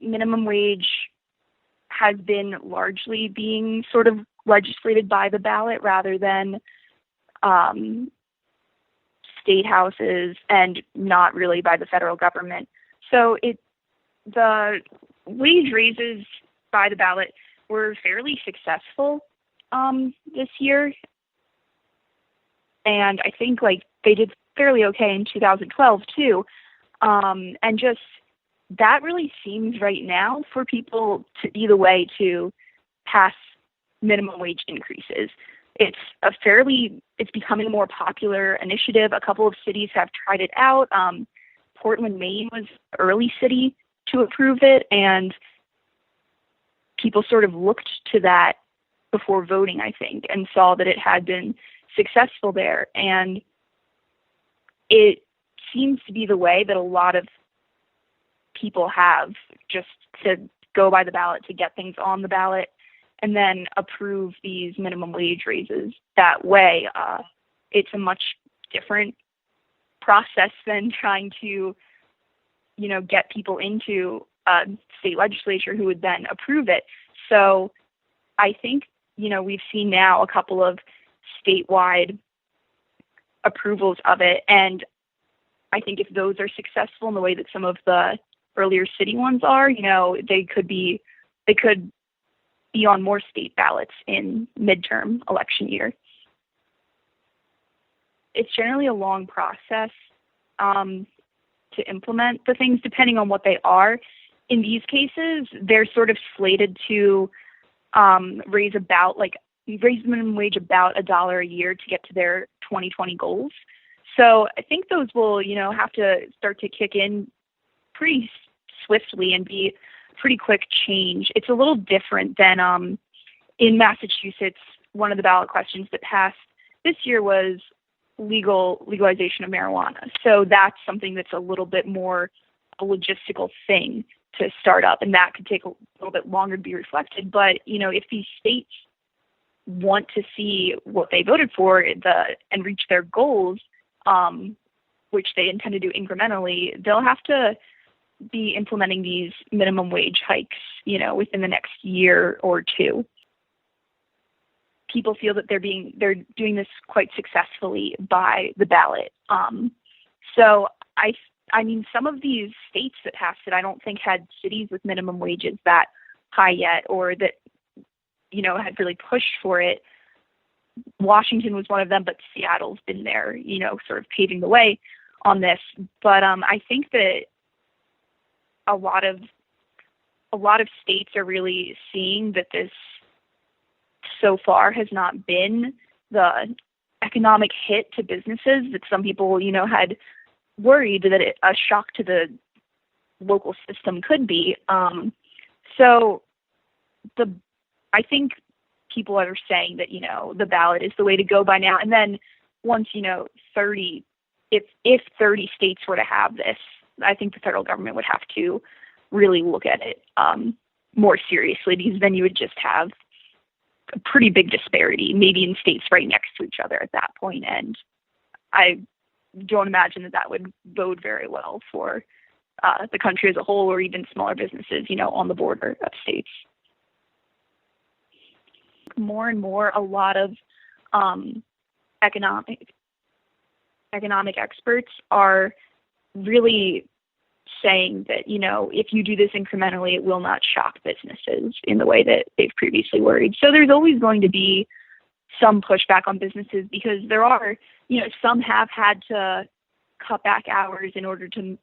minimum wage has been largely being sort of legislated by the ballot rather than state houses, and not really by the federal government. So the wage raises by the ballot were fairly successful this year. And I think they did fairly okay in 2012 too. And just that really seems right now for people to be the way to pass minimum wage increases. It's becoming a more popular initiative. A couple of cities have tried it out. Portland, Maine was the early city to approve it, and people sort of looked to that before voting, I think, and saw that it had been successful there. And it seems to be the way that a lot of people have, just to go by the ballot, to get things on the ballot and then approve these minimum wage raises that way. It's a much different process than trying to, get people into a state legislature who would then approve it. So I think, we've seen now a couple of statewide approvals of it. And I think if those are successful in the way that some of the earlier city ones are, they could be on more state ballots in midterm election year. It's generally a long process to implement the things, depending on what they are. In these cases, they're sort of slated to raise the minimum wage about $1 a year to get to their 2020 goals. So I think those will, have to start to kick in pretty swiftly and be pretty quick change. It's a little different than in Massachusetts. One of the ballot questions that passed this year was legalization of marijuana. So that's something that's a little bit more a logistical thing to start up, and that could take a little bit longer to be reflected. But, if these states want to see what they voted for and reach their goals, which they intend to do incrementally, they'll have to be implementing these minimum wage hikes, within the next year or two. People feel that they're doing this quite successfully by the ballot. So I mean, some of these states that passed it, I don't think had cities with minimum wages that high yet, or that, had really pushed for it. Washington was one of them, but Seattle's been there, sort of paving the way on this. But I think that a lot of states are really seeing that this so far has not been the economic hit to businesses that some people, had worried that a shock to the local system could be. So I think people are saying that, the ballot is the way to go by now. And then once, 30 states were to have this, I think the federal government would have to really look at it more seriously, because then you would just have a pretty big disparity, maybe in states right next to each other at that point. And I don't imagine that would bode very well for the country as a whole, or even smaller businesses, on the border of states. More and more, a lot of economic experts are really saying that, if you do this incrementally, it will not shock businesses in the way that they've previously worried. So there's always going to be some pushback on businesses, because there are, some have had to cut back hours in order to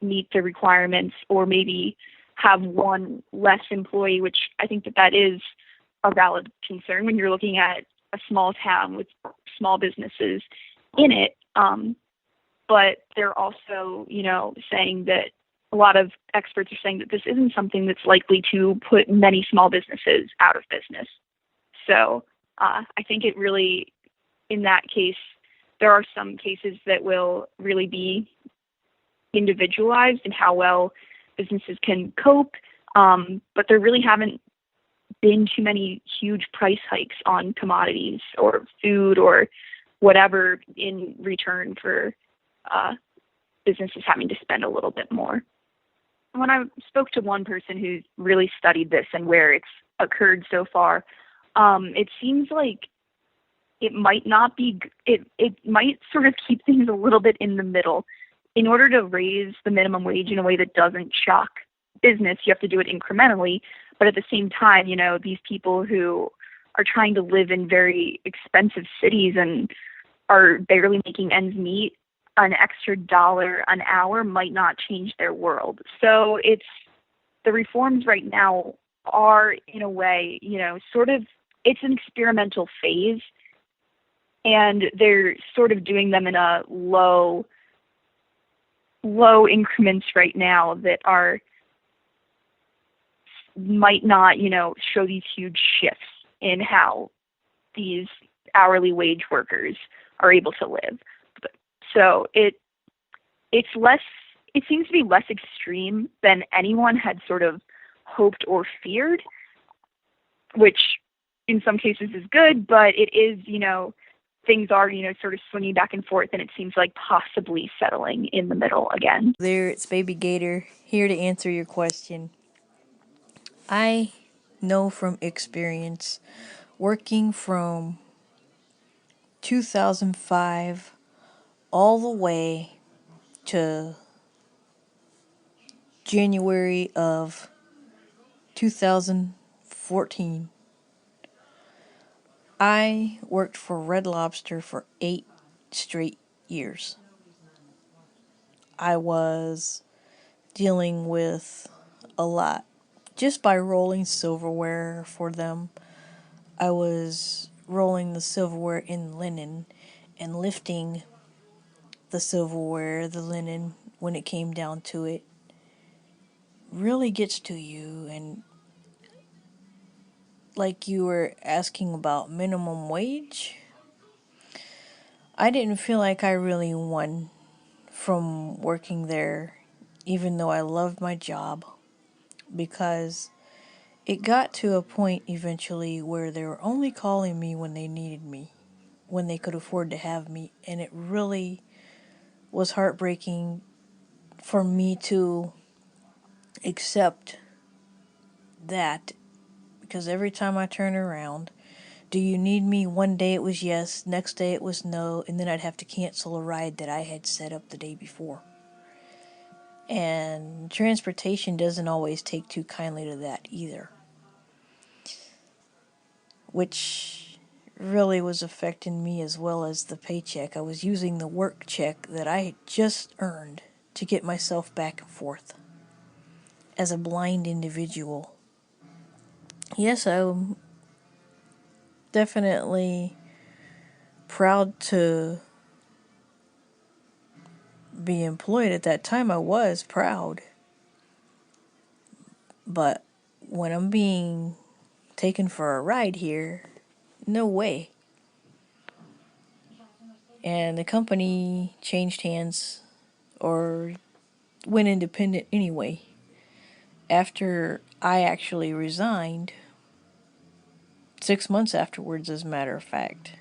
meet the requirements, or maybe have one less employee, which I think that is a valid concern when you're looking at a small town with small businesses in it. But they're also, saying that a lot of experts are saying that this isn't something that's likely to put many small businesses out of business. So I think it really, in that case, there are some cases that will really be individualized in how well businesses can cope. But there really haven't been too many huge price hikes on commodities or food or whatever in return for businesses having to spend a little bit more. when I spoke to one person who's really studied this and where it's occurred so far, it seems like it might not be, it might sort of keep things a little bit in the middle. In order to raise the minimum wage in a way that doesn't shock business, you have to do it incrementally. But at the same time, these people who are trying to live in very expensive cities and are barely making ends meet, an extra dollar an hour might not change their world. So the reforms right now are, in a way, sort of, it's an experimental phase, and they're sort of doing them in a low increments right now that might not, show these huge shifts in how these hourly wage workers are able to live. So it seems to be less extreme than anyone had sort of hoped or feared, which in some cases is good, but it is, things are, sort of swinging back and forth, and it seems like possibly settling in the middle again. There, it's Baby Gator, here to answer your question. I know from experience, working from 2005 all the way to January of 2014, I worked for Red Lobster for 8 straight years. I was dealing with a lot just by rolling silverware for them. I was rolling the silverware in linen and lifting the silverware, the linen, when it came down to it, really gets to you. And like you were asking about minimum wage, I didn't feel like I really won from working there, even though I loved my job, because it got to a point eventually where they were only calling me when they needed me, when they could afford to have me, and it really was heartbreaking for me to accept that, because every time I turn around, do you need me? One day it was yes, next day it was no, and then I'd have to cancel a ride that I had set up the day before. And transportation doesn't always take too kindly to that either, which really was affecting me as well as the paycheck. I was using the work check that I had just earned to get myself back and forth as a blind individual. Yes, I'm definitely proud to be employed. At that time, I was proud. But when I'm being taken for a ride here, no way. And the company changed hands or went independent anyway. After I actually resigned, 6 months afterwards, as a matter of fact.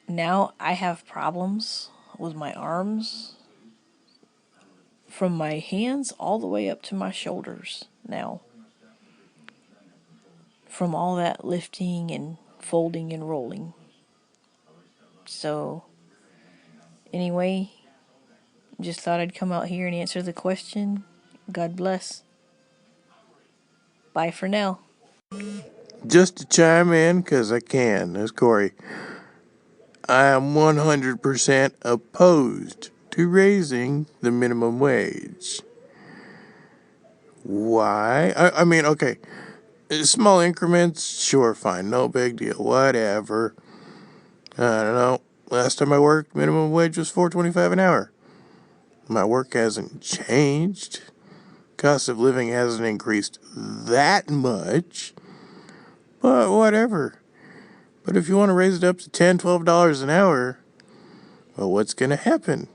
Now I have problems with my arms from my hands all the way up to my shoulders now, from all that lifting and folding and rolling. So, anyway, just thought I'd come out here and answer the question. God bless. Bye for now. Just to chime in, because I can, as Corey, I am 100% opposed to raising the minimum wage. Why? I mean, okay, small increments, sure, fine, no big deal, whatever. I don't know. Last time I worked, minimum wage was $4.25 an hour. My work hasn't changed. Cost of living hasn't increased that much. But whatever. But if you want to raise it up to $10, $12 an hour, well, what's going to happen?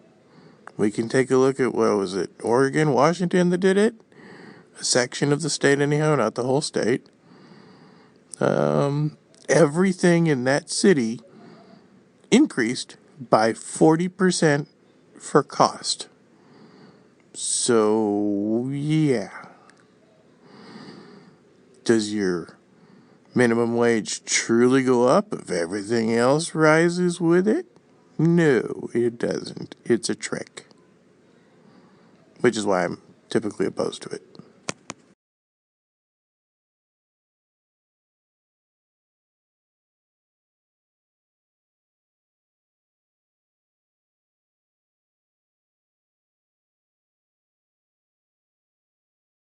We can take a look at, what was it, Oregon, Washington that did it? A section of the state anyhow, not the whole state. Everything in that city increased by 40% for cost. So, yeah. Does your minimum wage truly go up if everything else rises with it? No, it doesn't. It's a trick. Which is why I'm typically opposed to it.